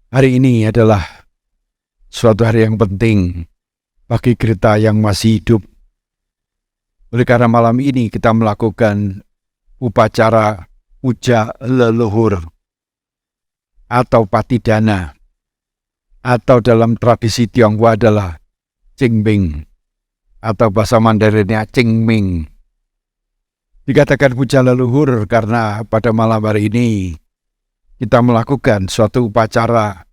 Hari ini adalah suatu hari yang penting bagi kita yang masih hidup. Oleh karena malam ini kita melakukan upacara puja leluhur atau patidana, atau dalam tradisi Tionghoa adalah Qingming atau bahasa Mandarinnya Qingming. Dikatakan puja leluhur karena pada malam hari ini kita melakukan suatu upacara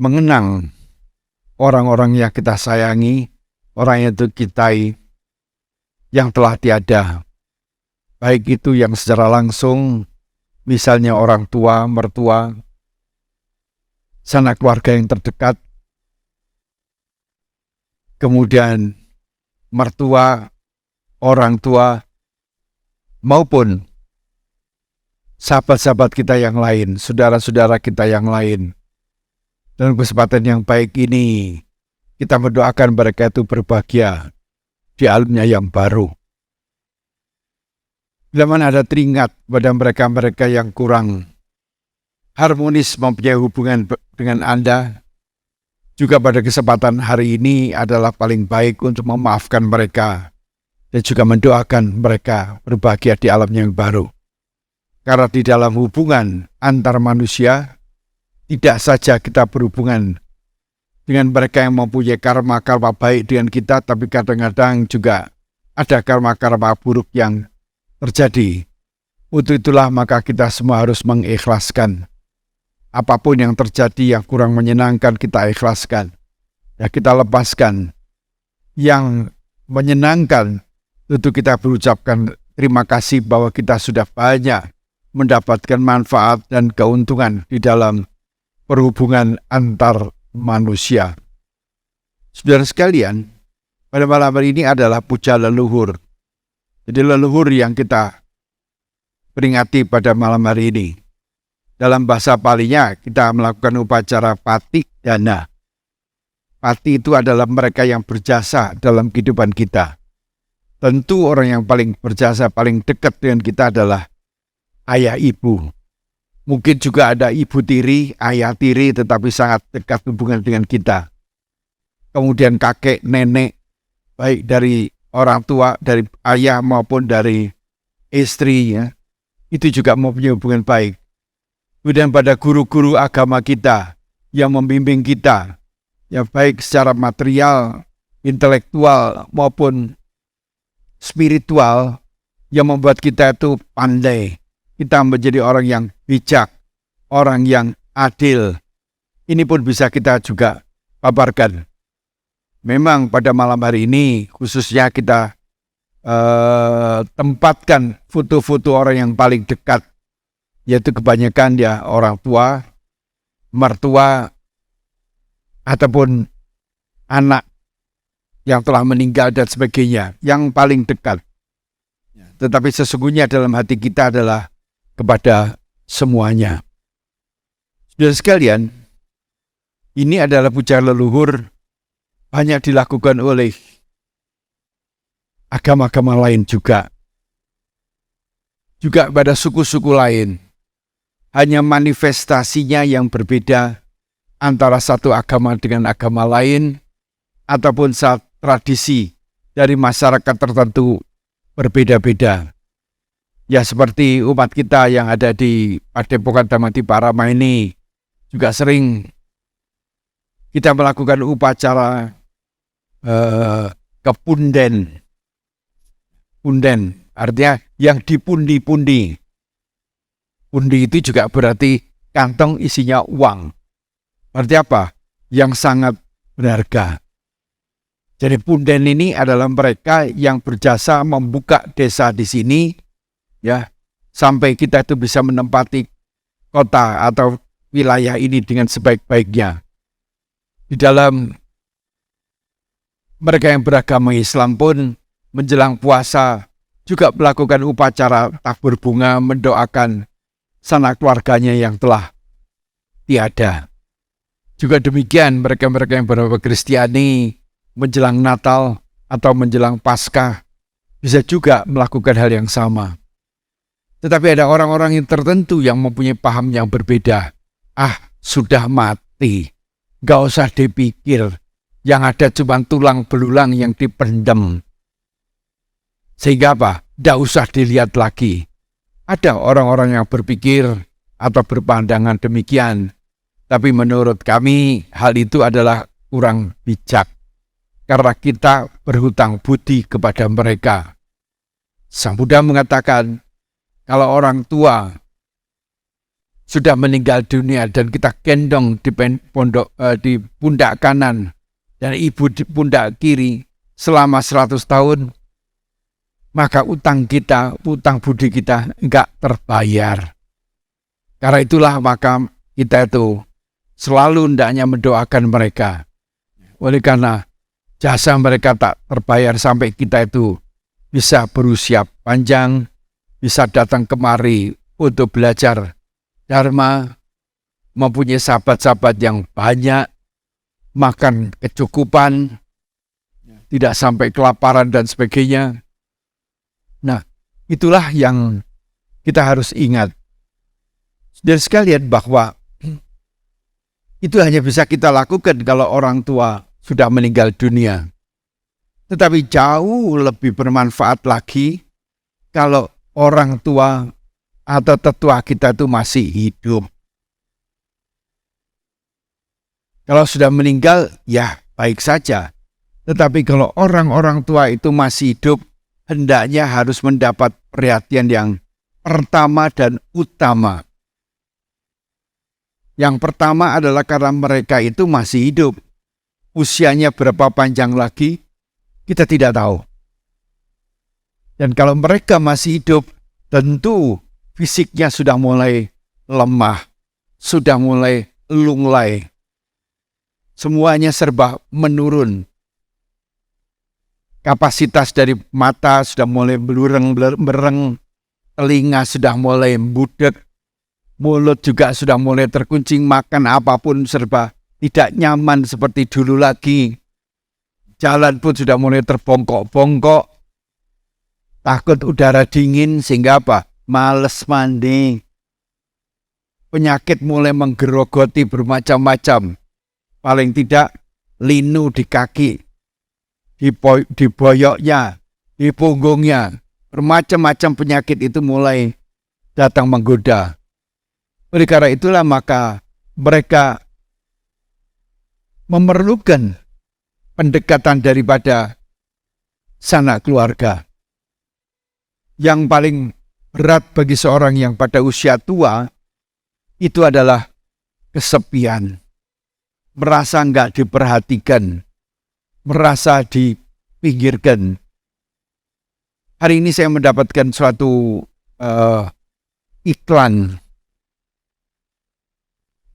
mengenang orang-orang yang kita sayangi, orang yang kita cintai, yang telah tiada. Baik itu yang secara langsung, misalnya orang tua, mertua, sanak keluarga yang terdekat, kemudian mertua, orang tua, maupun sahabat-sahabat kita yang lain, saudara-saudara kita yang lain. Dalam kesempatan yang baik ini, kita mendoakan mereka itu berbahagia di alamnya yang baru. Bila mana ada teringat pada mereka-mereka yang kurang harmonis mempunyai hubungan dengan Anda, juga pada kesempatan hari ini adalah paling baik untuk memaafkan mereka dan juga mendoakan mereka berbahagia di alam yang baru. Karena di dalam hubungan antar manusia, tidak saja kita berhubungan dengan mereka yang mempunyai karma-karma baik dengan kita, tapi kadang-kadang juga ada karma-karma buruk yang terjadi. Untuk itulah maka kita semua harus mengikhlaskan. Apapun yang terjadi yang kurang menyenangkan kita ikhlaskan. Ya, kita lepaskan. Yang menyenangkan tentu kita berucapkan terima kasih bahwa kita sudah banyak mendapatkan manfaat dan keuntungan di dalam perhubungan antar manusia. Saudara sekalian, pada malam hari ini adalah puja leluhur. Jadi leluhur yang kita peringati pada malam hari ini. Dalam bahasa Palinya kita melakukan upacara patidana. Pati itu adalah mereka yang berjasa dalam kehidupan kita. Tentu orang yang paling berjasa, paling dekat dengan kita adalah ayah ibu. Mungkin juga ada ibu tiri, ayah tiri, tetapi sangat dekat hubungan dengan kita. Kemudian kakek, nenek, baik dari orang tua, dari ayah maupun dari istri, ya, itu juga mempunyai hubungan baik. Kemudian pada guru-guru agama kita yang membimbing kita, ya baik secara material, intelektual maupun spiritual, yang membuat kita itu pandai. Kita menjadi orang yang bijak, orang yang adil. Ini pun bisa kita juga paparkan. Memang pada malam hari ini khususnya kita tempatkan foto-foto orang yang paling dekat, yaitu kebanyakan ya orang tua, mertua, ataupun anak yang telah meninggal dan sebagainya, yang paling dekat. Tetapi sesungguhnya dalam hati kita adalah kepada semuanya. Saudara sekalian, ini adalah puja leluhur banyak dilakukan oleh agama-agama lain juga. Juga pada suku-suku lain. Hanya manifestasinya yang berbeda antara satu agama dengan agama lain, ataupun tradisi dari masyarakat tertentu berbeda-beda. Ya seperti umat kita yang ada di Padepokan Dhamma-Diparama ini juga sering kita melakukan upacara kepunden. Punden artinya yang dipundi-pundi. Pundi itu juga berarti kantong isinya uang. Artinya apa? Yang sangat berharga. Jadi punden ini adalah mereka yang berjasa membuka desa di sini, ya, sampai kita itu bisa menempati kota atau wilayah ini dengan sebaik-baiknya. Di dalam mereka yang beragama Islam pun menjelang puasa juga melakukan upacara tabur bunga mendoakan sanak keluarganya yang telah tiada. Juga demikian mereka-mereka yang beragama Kristiani menjelang Natal atau menjelang Paskah bisa juga melakukan hal yang sama. Tetapi ada orang-orang yang tertentu yang mempunyai paham yang berbeda. Sudah mati hati. Gak usah dipikir. Yang ada cuma tulang belulang yang dipendem. Sehingga apa? Gak usah dilihat lagi. Ada orang-orang yang berpikir atau berpandangan demikian. Tapi menurut kami hal itu adalah kurang bijak. Karena kita berhutang budi kepada mereka. Sang Buddha mengatakan, kalau orang tua sudah meninggal dunia dan kita gendong di pundak kanan dan ibu di pundak kiri selama 100 tahun, maka utang budi kita enggak terbayar. Karena itulah maka kita itu selalu hendaknya mendoakan mereka. Oleh karena jasa mereka tak terbayar sampai kita itu bisa berusia panjang, bisa datang kemari untuk belajar Dharma, mempunyai sahabat-sahabat yang banyak, makan kecukupan, tidak sampai kelaparan dan sebagainya. Nah, itulah yang kita harus ingat. Dan sekalian bahwa itu hanya bisa kita lakukan kalau orang tua sudah meninggal dunia. Tetapi jauh lebih bermanfaat lagi kalau orang tua atau tetua kita itu masih hidup. Kalau sudah meninggal, ya baik saja. Tetapi kalau orang-orang tua itu masih hidup, hendaknya harus mendapat perhatian yang pertama dan utama. Yang pertama adalah karena mereka itu masih hidup. Usianya berapa panjang lagi, kita tidak tahu. Dan kalau mereka masih hidup, tentu fisiknya sudah mulai lemah, sudah mulai lunglai. Semuanya serba menurun. Kapasitas dari mata sudah mulai bereng, telinga sudah mulai budek, mulut juga sudah mulai terkuncing, makan apapun serba tidak nyaman seperti dulu lagi. Jalan pun sudah mulai terbongkok-bongkok. Takut udara dingin sehingga apa? Males mandi. Penyakit mulai menggerogoti bermacam-macam. Paling tidak linu di kaki, di boyoknya, di punggungnya. Bermacam-macam penyakit itu mulai datang menggoda. Oleh karena itulah maka mereka memerlukan pendekatan daripada sanak keluarga. Yang paling berat bagi seorang yang pada usia tua itu adalah kesepian, merasa enggak diperhatikan, merasa dipinggirkan. Hari ini saya mendapatkan suatu iklan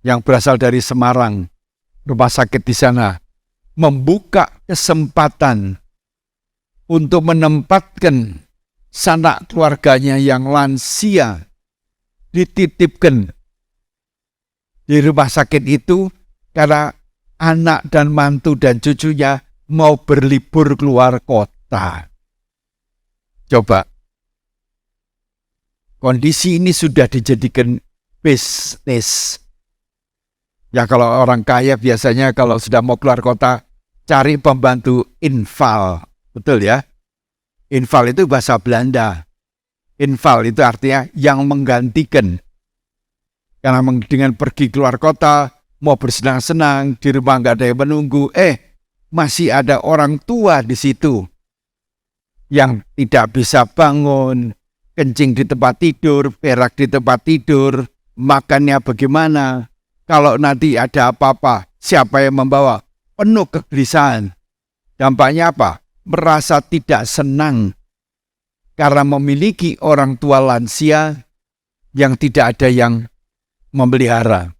yang berasal dari Semarang, rumah sakit di sana, membuka kesempatan untuk menempatkan sanak keluarganya yang lansia dititipkan di rumah sakit itu karena anak dan mantu dan cucunya mau berlibur keluar kota. Coba, kondisi ini sudah dijadikan bisnis. Ya kalau orang kaya biasanya kalau sudah mau keluar kota cari pembantu infal, betul ya? Infal itu bahasa Belanda. Infal itu artinya yang menggantikan. Karena dengan pergi keluar kota, mau bersenang-senang, di rumah nggak ada yang menunggu, masih ada orang tua di situ yang tidak bisa bangun, kencing di tempat tidur, berak di tempat tidur, makannya bagaimana? Kalau nanti ada apa-apa, siapa yang membawa? Penuh kegelisahan. Dampaknya apa? Merasa tidak senang karena memiliki orang tua lansia yang tidak ada yang memelihara.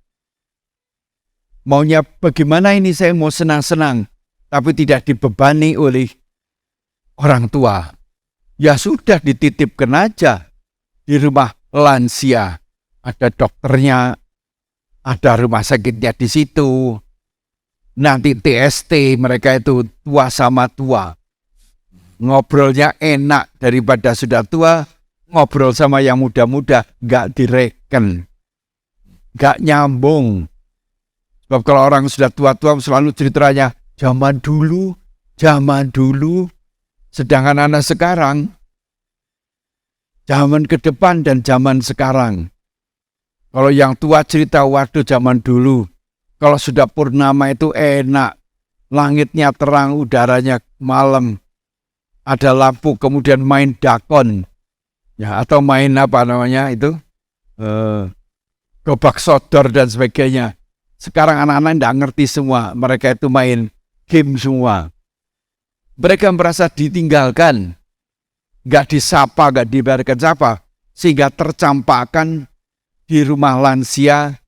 Maunya bagaimana ini saya mau senang-senang, tapi tidak dibebani oleh orang tua. Ya sudah dititipkan aja di rumah lansia. Ada dokternya, ada rumah sakitnya di situ. Nanti TST mereka itu tua sama tua. Ngobrolnya enak daripada sudah tua, ngobrol sama yang muda-muda gak direken, gak nyambung. Sebab kalau orang sudah tua-tua selalu ceritanya zaman dulu. Sedangkan anak sekarang, zaman ke depan dan zaman sekarang. Kalau yang tua cerita waktu zaman dulu, kalau sudah purnama itu enak, langitnya terang, udaranya malam, ada lampu, kemudian main dakon, ya atau main apa namanya itu, gobak sodor dan sebagainya. Sekarang anak-anak tidak ngerti semua, mereka itu main game semua. Mereka merasa ditinggalkan, nggak disapa, nggak dibiarkan sapa, sehingga tercampakkan di rumah lansia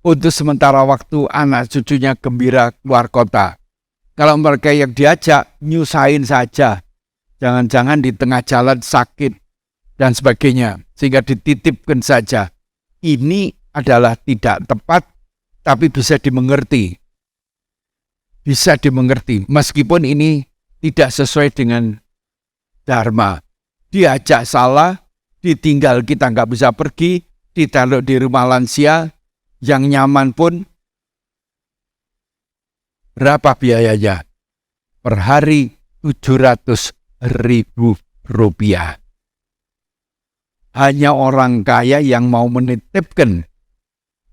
untuk sementara waktu anak cucunya gembira keluar kota. Kalau mereka yang diajak, nyusahin saja. Jangan-jangan di tengah jalan sakit dan sebagainya, sehingga dititipkan saja. Ini adalah tidak tepat, tapi bisa dimengerti. Bisa dimengerti, meskipun ini tidak sesuai dengan dharma. Diajak salah, ditinggal kita nggak bisa pergi, ditaruh di rumah lansia, yang nyaman pun berapa biayanya? Per hari 700.000 rupiah. Hanya orang kaya yang mau menitipkan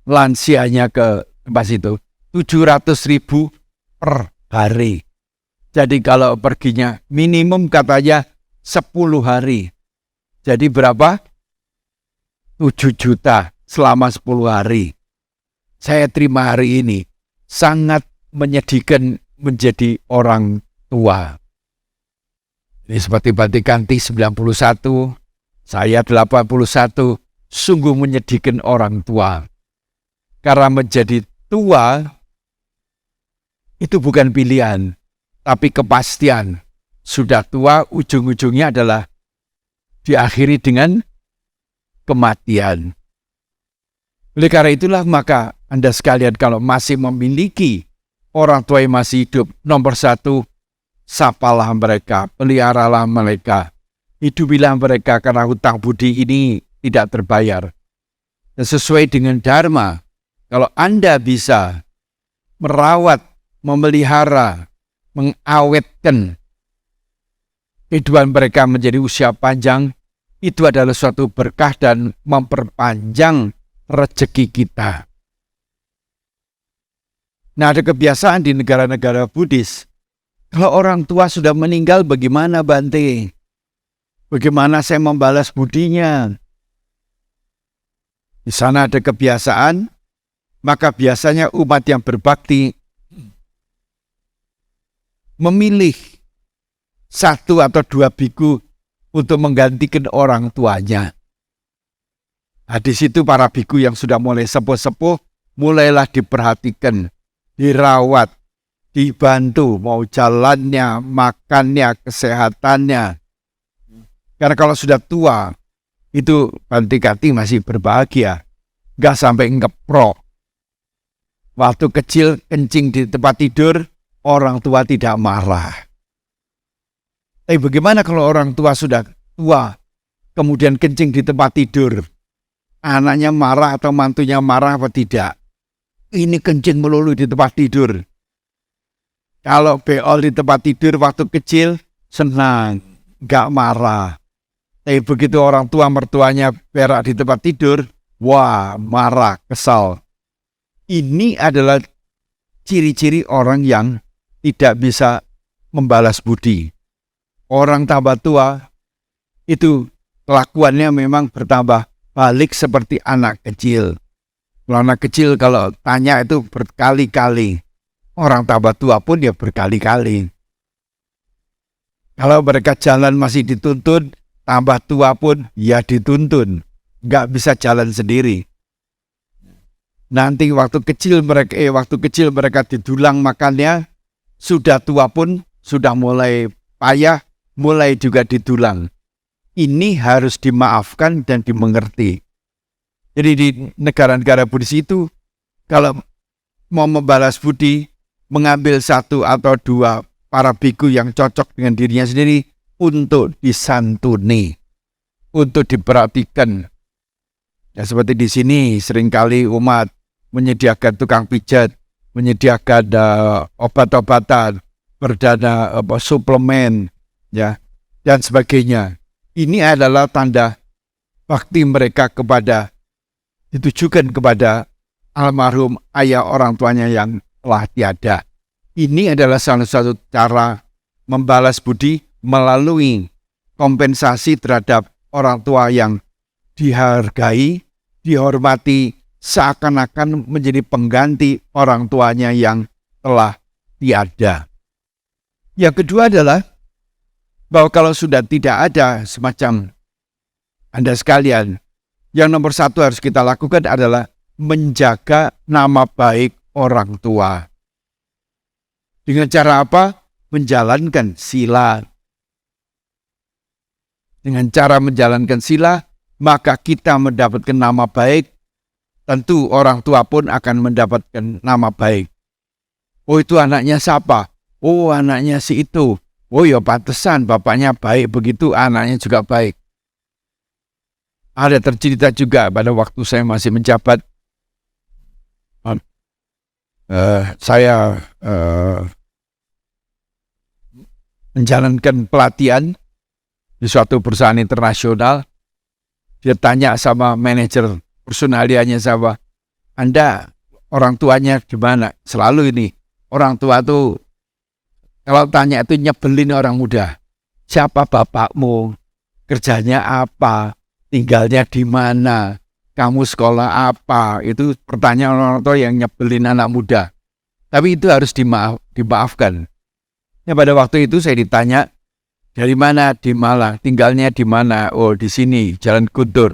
lansianya ke tempat itu 700.000 per hari. Jadi kalau perginya minimum katanya 10 hari. Jadi berapa? 7 juta selama 10 hari. Saya terima hari ini. Sangat menyedihkan menjadi orang tua. Ini seperti Batikanti 91, saya 81, sungguh menyedihkan orang tua. Karena menjadi tua itu bukan pilihan, tapi kepastian. Sudah tua, ujung-ujungnya adalah diakhiri dengan kematian. Oleh karena itulah maka Anda sekalian kalau masih memiliki orang tua yang masih hidup, nomor satu, sapalah mereka, peliharalah mereka, hidupilah mereka karena hutang budi ini tidak terbayar. Dan sesuai dengan dharma, kalau Anda bisa merawat, memelihara, mengawetkan kehidupan mereka menjadi usia panjang, itu adalah suatu berkah dan memperpanjang rezeki kita. Nah, ada kebiasaan di negara-negara Buddhis. Kalau orang tua sudah meninggal, bagaimana Bante? Bagaimana saya membalas budinya? Di sana ada kebiasaan, maka biasanya umat yang berbakti memilih 1 atau 2 biku untuk menggantikan orang tuanya. Nah, di situ para biku yang sudah mulai sepuh-sepuh, mulailah diperhatikan, dirawat, dibantu, mau jalannya, makannya, kesehatannya. Karena kalau sudah tua, itu Batikanti masih berbahagia, gak sampai ngeprok. Waktu kecil kencing di tempat tidur, orang tua tidak marah. Tapi bagaimana kalau orang tua sudah tua, kemudian kencing di tempat tidur? Anaknya marah atau mantunya marah apa tidak? Ini kencing melulu di tempat tidur. Kalau beol di tempat tidur waktu kecil, senang, gak marah. Tapi begitu orang tua mertuanya berak di tempat tidur, wah marah, kesal. Ini adalah ciri-ciri orang yang tidak bisa membalas budi. Orang tambah tua, itu kelakuannya memang bertambah balik seperti anak kecil. Kalau anak kecil kalau tanya itu berkali-kali. Orang tambah tua pun ya berkali-kali. Kalau mereka jalan masih dituntun, tambah tua pun ya dituntun. Nggak bisa jalan sendiri. Nanti waktu kecil mereka didulang makannya, sudah tua pun sudah mulai payah, mulai juga didulang. Ini harus dimaafkan dan dimengerti. Jadi di negara-negara Buddhis itu, kalau mau membalas budi, mengambil 1 atau 2 para biku yang cocok dengan dirinya sendiri untuk disantuni, untuk diperhatikan. Ya seperti di sini seringkali umat menyediakan tukang pijat, menyediakan obat-obatan, berdana suplemen, ya, dan sebagainya. Ini adalah tanda bakti mereka ditujukan kepada almarhum ayah orang tuanya yang telah tiada. Ini adalah salah satu cara membalas budi melalui kompensasi terhadap orang tua yang dihargai, dihormati, seakan-akan menjadi pengganti orang tuanya yang telah tiada. Yang kedua adalah bahwa kalau sudah tidak ada semacam Anda sekalian, yang nomor satu harus kita lakukan adalah menjaga nama baik orang tua. Dengan cara apa? Menjalankan sila. Dengan cara menjalankan sila, maka kita mendapatkan nama baik. Tentu orang tua pun akan mendapatkan nama baik. Oh, itu anaknya siapa? Oh, anaknya si itu. Oh ya, pantesan bapaknya baik begitu, anaknya juga baik. Ada tercerita juga pada waktu saya masih menjabat. Saya menjalankan pelatihan di suatu perusahaan internasional. Dia tanya sama manajer personalianya sama, Anda orang tuanya gimana? Selalu ini, orang tua tuh kalau tanya itu nyebelin orang muda. Siapa bapakmu? Kerjanya apa? Tinggalnya di mana? Kamu sekolah apa? Itu pertanyaan orang tua yang nyebelin anak muda. Tapi itu harus dimaafkan. Ya, pada waktu itu saya ditanya, dari mana? Di Malang. Tinggalnya di mana? Oh, di sini, Jalan Guntur.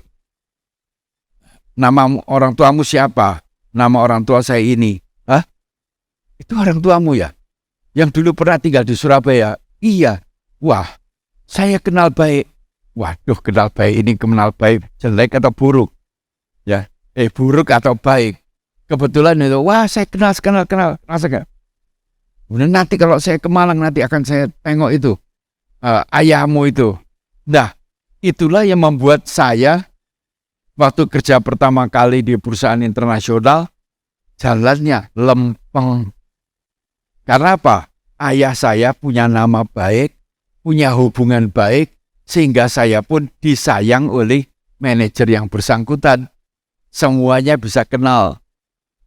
Nama orang tuamu siapa? Nama orang tua saya ini. Hah? Itu orang tuamu ya? Yang dulu pernah tinggal di Surabaya? Iya. Wah, saya kenal baik. Waduh, kenal baik ini kenal baik jelek atau buruk? Ya, buruk atau baik? Kebetulan itu, wah saya kenal. Rasakan. Kemudian nanti kalau saya ke Malang nanti akan saya tengok itu. Ayahmu itu. Nah, itulah yang membuat saya waktu kerja pertama kali di perusahaan internasional, jalannya lempeng. Karena apa? Ayah saya punya nama baik, punya hubungan baik, sehingga saya pun disayang oleh manajer yang bersangkutan. Semuanya bisa kenal.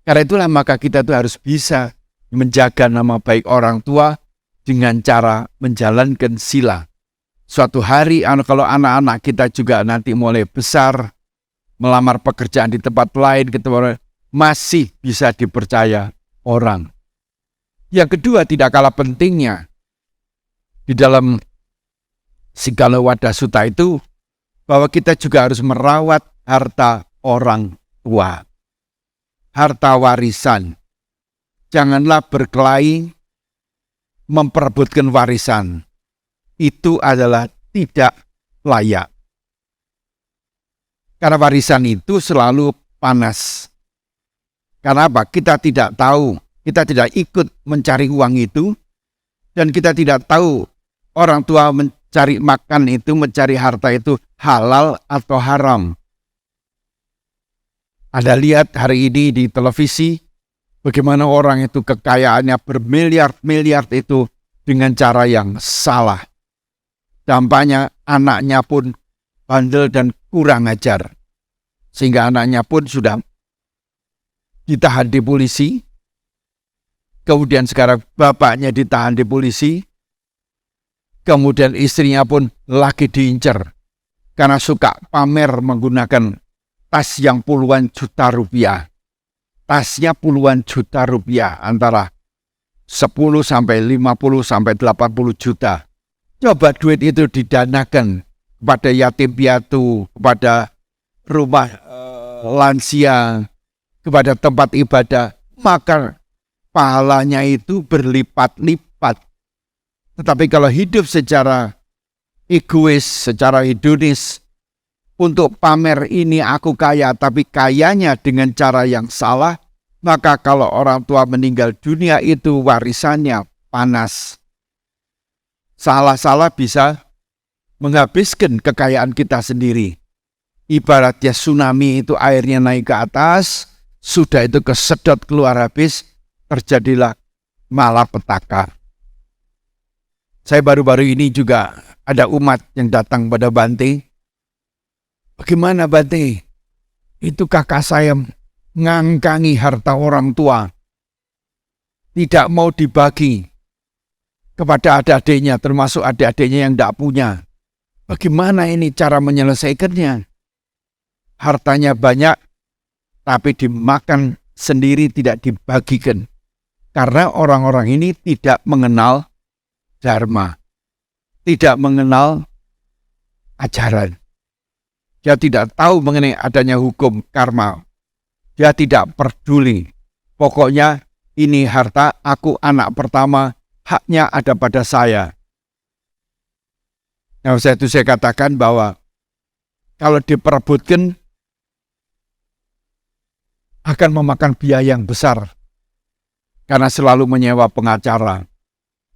Karena itulah maka kita tuh harus bisa menjaga nama baik orang tua dengan cara menjalankan sila. Suatu hari kalau anak-anak kita juga nanti mulai besar, melamar pekerjaan di tempat lain, masih bisa dipercaya orang. Yang kedua, tidak kalah pentingnya di dalam Sigala Wadah Sutta itu, bahwa kita juga harus merawat harta orang tua. Harta warisan. Janganlah berkelahi memperebutkan warisan. Itu adalah tidak layak. Karena warisan itu selalu panas. Karena apa? Kita tidak tahu, kita tidak ikut mencari uang itu, dan kita tidak tahu orang tua mencari makan itu, mencari harta itu halal atau haram. Anda lihat hari ini di televisi, bagaimana orang itu kekayaannya bermiliar-miliar itu dengan cara yang salah. Dampaknya anaknya pun bandel dan kurang ajar. Sehingga anaknya pun sudah ditahan di polisi. Kemudian sekarang bapaknya ditahan di polisi. Kemudian istrinya pun lagi diincar. Karena suka pamer menggunakan tas yang puluhan juta rupiah. Tasnya puluhan juta rupiah, antara 10 sampai 50 sampai 80 juta. Coba duit itu didanakan kepada yatim piatu, kepada rumah lansia, kepada tempat ibadah, maka pahalanya itu berlipat-lipat. Tetapi kalau hidup secara egois, secara hedonis, untuk pamer ini aku kaya, tapi kayanya dengan cara yang salah, maka kalau orang tua meninggal dunia itu warisannya panas. Salah-salah bisa menghabiskan kekayaan kita sendiri. Ibaratnya tsunami itu airnya naik ke atas, sudah itu kesedot keluar habis, terjadilah malapetaka. Saya baru-baru ini juga ada umat yang datang pada Bante. Bagaimana Bante? Itu kakak saya ngangkangi harta orang tua. Tidak mau dibagi kepada adik-adiknya, termasuk adik-adiknya yang tidak punya. Bagaimana ini cara menyelesaikannya? Hartanya banyak, tapi dimakan sendiri, tidak dibagikan. Karena orang-orang ini tidak mengenal dharma, tidak mengenal ajaran. Dia tidak tahu mengenai adanya hukum karma. Dia tidak peduli. Pokoknya ini harta, aku anak pertama, haknya ada pada saya. Nah, saya katakan bahwa kalau diperebutkan akan memakan biaya yang besar karena selalu menyewa pengacara.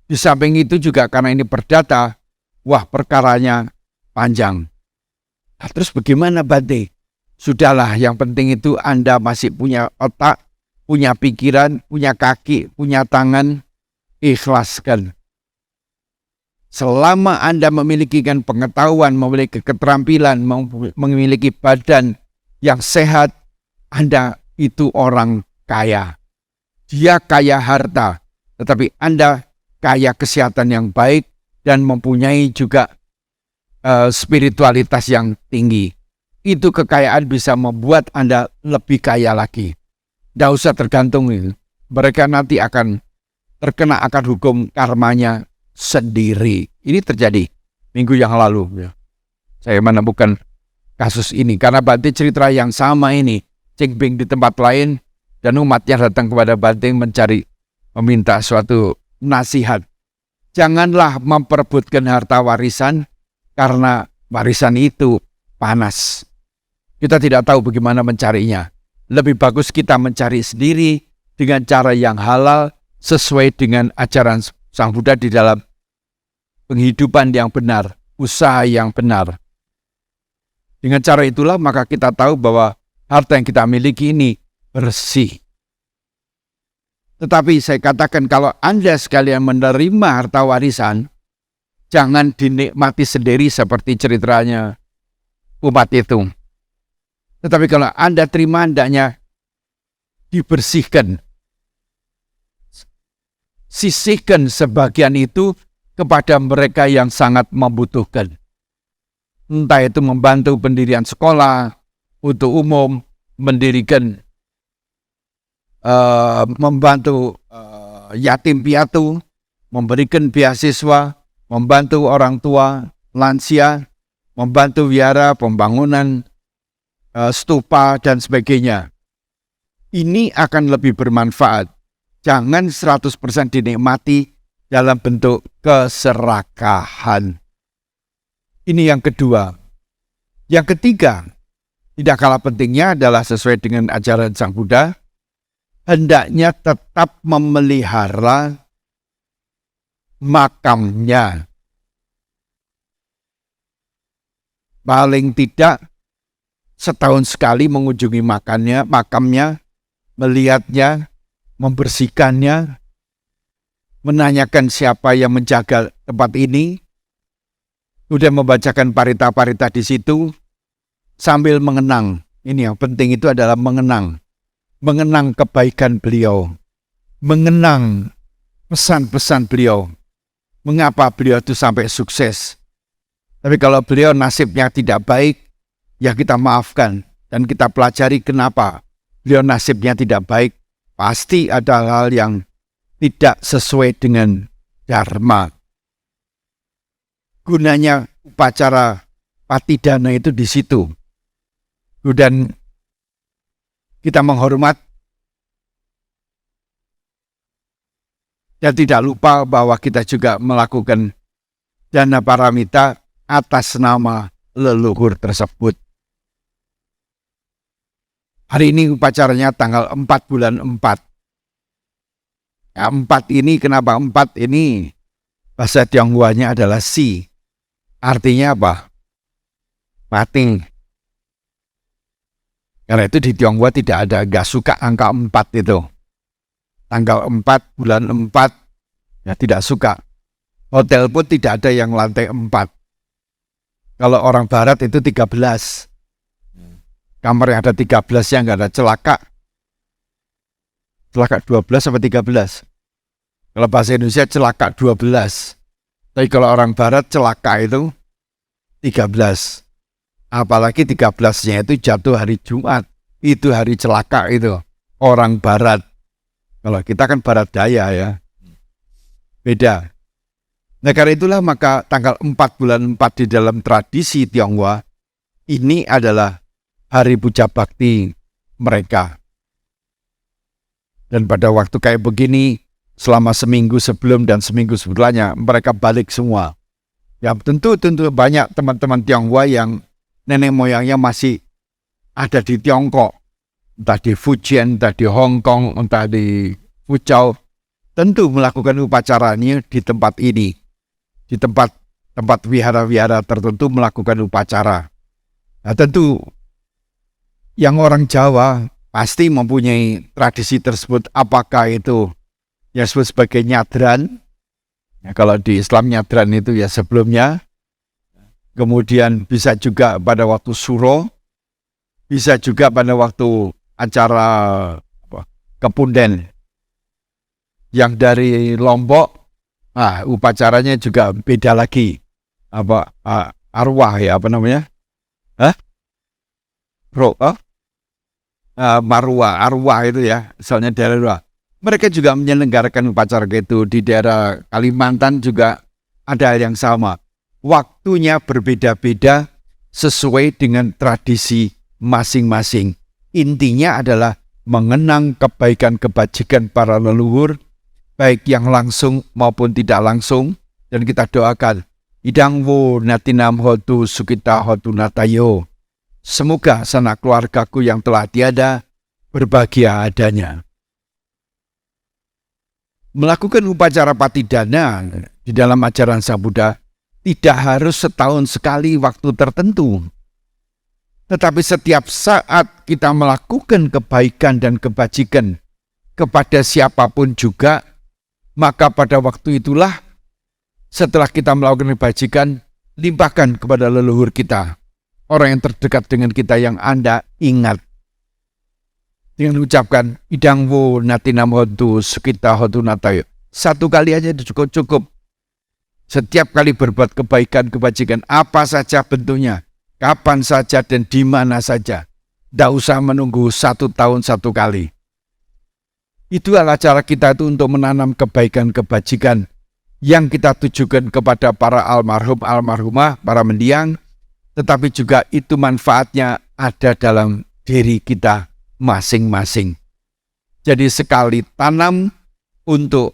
Di samping itu juga karena ini perdata, wah perkaranya panjang. Nah, terus bagaimana Bante? Sudahlah, yang penting itu Anda masih punya otak, punya pikiran, punya kaki, punya tangan, ikhlaskan. Selama Anda memiliki pengetahuan, memiliki keterampilan, memiliki badan yang sehat, Anda itu orang kaya. Dia kaya harta, tetapi Anda kaya kesehatan yang baik dan mempunyai juga spiritualitas yang tinggi. Itu kekayaan bisa membuat Anda lebih kaya lagi. Tidak usah tergantung itu. Mereka nanti akan terkena akan hukum karmanya sendiri. Ini terjadi minggu yang lalu. Saya menemukan kasus ini karena Bante cerita yang sama ini. Cingbing di tempat lain dan umatnya datang kepada Bante meminta suatu nasihat. Janganlah memperebutkan harta warisan karena warisan itu panas. Kita tidak tahu bagaimana mencarinya. Lebih bagus kita mencari sendiri dengan cara yang halal sesuai dengan ajaran Sang Buddha di dalam penghidupan yang benar, usaha yang benar. Dengan cara itulah maka kita tahu bahwa harta yang kita miliki ini bersih. Tetapi saya katakan kalau Anda sekalian menerima harta warisan, jangan dinikmati sendiri seperti ceritanya umat itu. Tetapi kalau Anda terima, hendaknya dibersihkan. Sisihkan sebagian itu kepada mereka yang sangat membutuhkan. Entah itu membantu pendirian sekolah untuk umum, mendirikan membantu yatim piatu, memberikan beasiswa, membantu orang tua, lansia, membantu wihara, pembangunan stupa dan sebagainya. Ini akan lebih bermanfaat. Jangan 100% dinikmati dalam bentuk keserakahan. Ini yang kedua. Yang ketiga, tidak kalah pentingnya adalah sesuai dengan ajaran Sang Buddha, hendaknya tetap memelihara makamnya. Paling tidak setahun sekali mengunjungi makamnya, melihatnya, membersihkannya, menanyakan siapa yang menjaga tempat ini, kemudian membacakan parita-parita di situ, sambil mengenang. Ini yang penting itu adalah mengenang. Mengenang kebaikan beliau. Mengenang pesan-pesan beliau. Mengapa beliau itu sampai sukses. Tapi kalau beliau nasibnya tidak baik, ya kita maafkan. Dan kita pelajari kenapa beliau nasibnya tidak baik. Pasti ada hal yang tidak sesuai dengan dharma. Gunanya upacara patidana itu di situ. Dan kita menghormat dan tidak lupa bahwa kita juga melakukan dana paramita atas nama leluhur tersebut. Hari ini upacaranya tanggal 4 bulan 4. Ya, 4 ini, kenapa 4 ini? Bahasa Tionghoanya adalah si. Artinya apa? Mati. Karena itu di Tionghoa nggak suka angka 4 itu. Tanggal 4, bulan 4, ya tidak suka. Hotel pun tidak ada yang lantai 4. Kalau orang barat itu 13. Kamar yang ada 13 yang nggak ada celaka. Celaka 12 sampai 13. Kalau bahasa Indonesia celaka 12. Tapi kalau orang barat celaka itu 13. Apalagi 13-nya itu jatuh hari Jumat. Itu hari celaka itu. Orang barat. Kalau kita kan barat daya ya. Beda. Nah karena itulah maka tanggal 4 bulan 4 di dalam tradisi Tionghoa ini adalah hari puja bakti mereka. Dan pada waktu kayak begini, selama seminggu sebelum dan seminggu sebelumnya, mereka balik semua. Ya tentu banyak teman-teman Tionghoa yang nenek moyangnya masih ada di Tiongkok. Entah di Fujian, entah di Hong Kong, entah di Fuzhou. Tentu melakukan upacaranya di tempat ini. Di tempat wihara-wihara tertentu melakukan upacara. Nah tentu yang orang Jawa pasti mempunyai tradisi tersebut, apakah itu yang disebut sebagai nyadran. Ya, kalau di Islam nyadran itu ya sebelumnya. Kemudian bisa juga pada waktu suro, bisa juga pada waktu acara kepunden. Yang dari Lombok, upacaranya juga beda lagi. Arwah ya, apa namanya? Marwah, arwah itu ya, misalnya daerah arwah. Mereka juga menyelenggarakan upacara itu. Di daerah Kalimantan juga ada yang sama. Waktunya berbeda-beda sesuai dengan tradisi masing-masing. Intinya adalah mengenang kebaikan kebajikan para leluhur, baik yang langsung maupun tidak langsung. Dan kita doakan, Idangwo natinam hotu sukita hotu natayo. Semoga sanak keluargaku yang telah tiada berbahagia adanya. Melakukan upacara patidana di dalam ajaran Sang Buddha tidak harus setahun sekali waktu tertentu. Tetapi setiap saat kita melakukan kebaikan dan kebajikan kepada siapapun juga, maka pada waktu itulah setelah kita melakukan kebajikan, limpahkan kepada leluhur kita. Orang yang terdekat dengan kita yang Anda ingat. Dengan ucapkan, Idangwo natinam hotu sukita hotu natayo. Satu kali aja cukup. Setiap kali berbuat kebaikan, kebajikan, apa saja bentuknya, kapan saja dan di mana saja. Tidak usah menunggu 1 tahun 1 kali. Itu adalah cara kita itu untuk menanam kebaikan, kebajikan yang kita tujukan kepada para almarhum, almarhumah, para mendiang, tetapi juga itu manfaatnya ada dalam diri kita masing-masing. Jadi sekali tanam untuk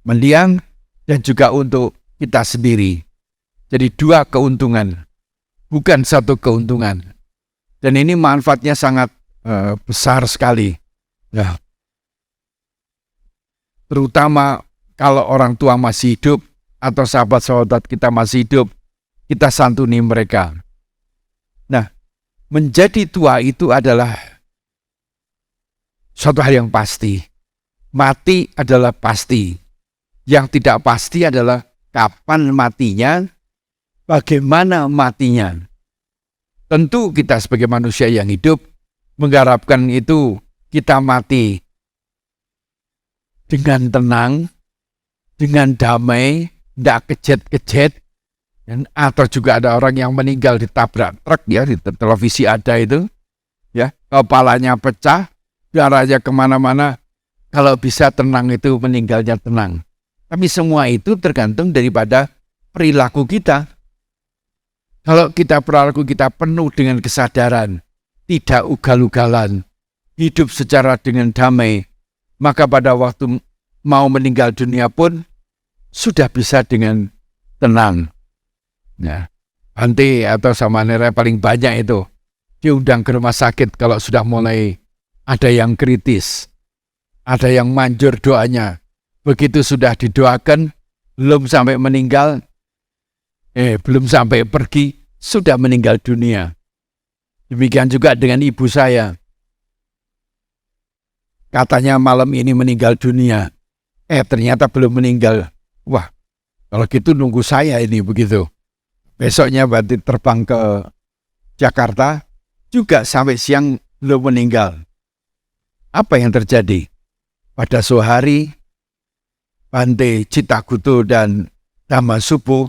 mendiang dan juga untuk kita sendiri. Jadi 2 keuntungan, bukan 1 keuntungan. Dan ini manfaatnya sangat besar sekali. Ya. Terutama kalau orang tua masih hidup atau sahabat-sahabat kita masih hidup, kita santuni mereka. Nah, menjadi tua itu adalah suatu hal yang pasti. Mati adalah pasti. Yang tidak pasti adalah kapan matinya, bagaimana matinya. Tentu kita sebagai manusia yang hidup mengharapkan itu kita mati dengan tenang, dengan damai, tidak kejet-kejet. Atau juga ada orang yang meninggal ditabrak truk ya, di televisi ada itu, ya, kepalanya pecah, darahnya kemana-mana. Kalau bisa tenang itu meninggalnya tenang. Tapi semua itu tergantung daripada perilaku kita. Kalau perilaku kita penuh dengan kesadaran, tidak ugal-ugalan, hidup secara dengan damai, maka pada waktu mau meninggal dunia pun sudah bisa dengan tenang. Nah, Bante atau Samanera paling banyak itu diundang ke rumah sakit kalau sudah mulai ada yang kritis, ada yang manjur doanya. Begitu sudah didoakan, belum sampai meninggal, belum sampai pergi, sudah meninggal dunia. Demikian juga dengan ibu saya. Katanya malam ini meninggal dunia. Ternyata belum meninggal. Wah, kalau gitu nunggu saya ini begitu. Besoknya berarti terbang ke Jakarta, juga sampai siang belum meninggal. Apa yang terjadi? Pada sore hari, Bante Citagutu dan Dhamma Supo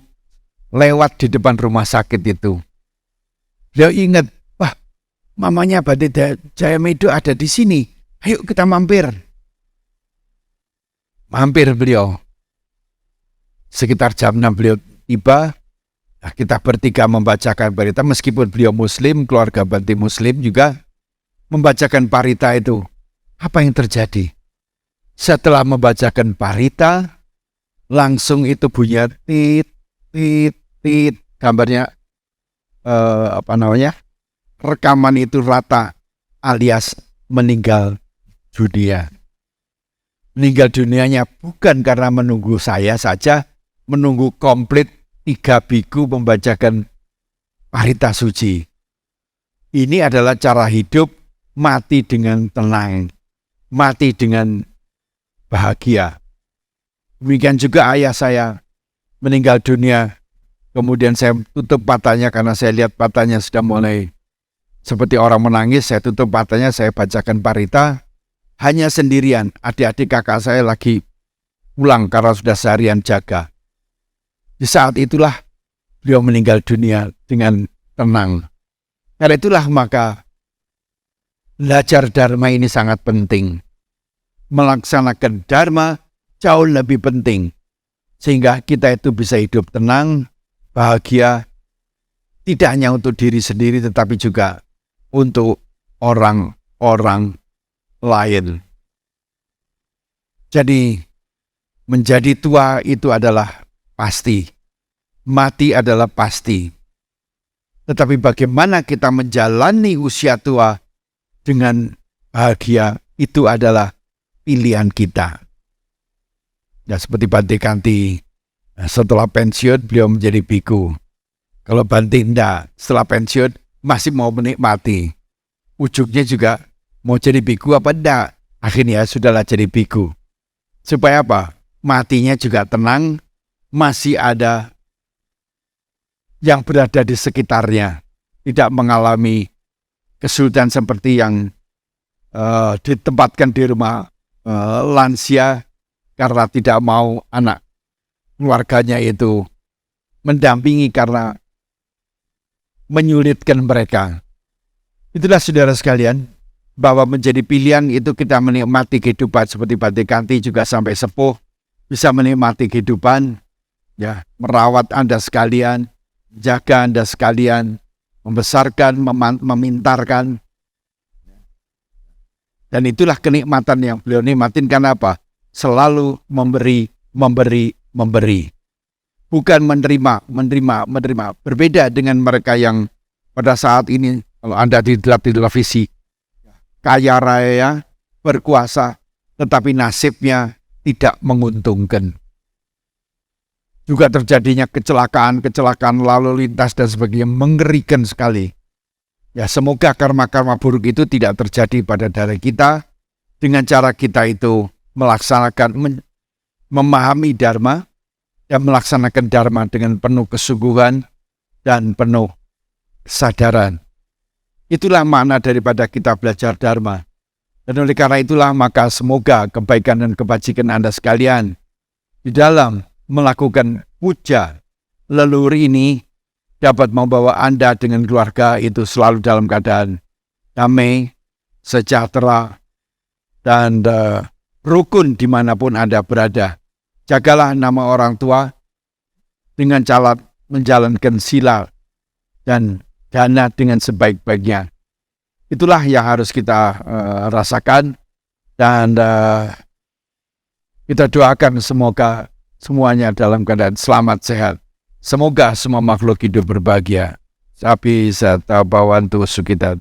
lewat di depan rumah sakit itu. Beliau ingat, wah, mamanya Bante Jayamedo ada di sini. Ayo kita mampir. Mampir beliau. Sekitar jam 6 beliau tiba. Nah, kita bertiga membacakan parita, meskipun beliau Muslim, keluarga Bante Muslim juga membacakan parita itu. Apa yang terjadi? Setelah membacakan parita, langsung itu bunyi tit, tit, tit. Gambarnya, rekaman itu rata alias meninggal dunia. Meninggal dunianya bukan karena menunggu saya saja, menunggu komplit 3 biku membacakan parita suci. Ini adalah cara hidup mati dengan tenang, mati dengan bahagia. Demikian juga ayah saya meninggal dunia. Kemudian saya tutup matanya karena saya lihat matanya sudah mulai seperti orang menangis. Saya tutup matanya, saya bacakan parita. Hanya sendirian, adik-adik kakak saya lagi pulang karena sudah seharian jaga. Di saat itulah beliau meninggal dunia dengan tenang. Karena itulah maka belajar Dharma ini sangat penting. Melaksanakan Dharma jauh lebih penting. Sehingga kita itu bisa hidup tenang, bahagia. Tidak hanya untuk diri sendiri tetapi juga untuk orang-orang lain. Jadi menjadi tua itu adalah pasti. Mati adalah pasti. Tetapi bagaimana kita menjalani usia tua dengan bahagia, itu adalah pilihan kita. Ya, seperti Bante Kanti, setelah pensiun beliau menjadi biku. Kalau Bante tidak, setelah pensiun masih mau menikmati. Ujungnya juga mau jadi biku apa enggak? Akhirnya sudahlah jadi biku. Supaya apa? Matinya juga tenang, masih ada yang berada di sekitarnya, tidak mengalami kesulitan seperti yang ditempatkan di rumah lansia karena tidak mau anak keluarganya itu mendampingi karena menyulitkan mereka. Itulah saudara sekalian, bahwa menjadi pilihan itu kita menikmati kehidupan seperti Bante Kanti juga sampai sepuh, bisa menikmati kehidupan, ya, merawat Anda sekalian, jaga Anda sekalian, membesarkan, memintarkan. Dan itulah kenikmatan yang beliau nikmatin karena apa? Selalu memberi, memberi, memberi. Bukan menerima. Berbeda dengan mereka yang pada saat ini, kalau Anda dilihat di televisi, kaya raya, berkuasa, tetapi nasibnya tidak menguntungkan. Juga terjadinya kecelakaan lalu lintas dan sebagainya, mengerikan sekali. Ya, semoga karma-karma buruk itu tidak terjadi pada diri kita dengan cara kita itu melaksanakan, memahami Dharma dan melaksanakan Dharma dengan penuh kesungguhan dan penuh kesadaran. Itulah makna daripada kita belajar Dharma. Dan oleh karena itulah maka semoga kebaikan dan kebajikan Anda sekalian di dalam melakukan puja leluhur ini dapat membawa Anda dengan keluarga itu selalu dalam keadaan damai, sejahtera, dan rukun dimanapun Anda berada. Jagalah nama orang tua dengan cara menjalankan sila dan dana dengan sebaik-baiknya. Itulah yang harus kita rasakan dan kita doakan semoga semuanya dalam keadaan selamat sehat. Semoga semua makhluk hidup berbahagia. Sapi sata bawantu sukita.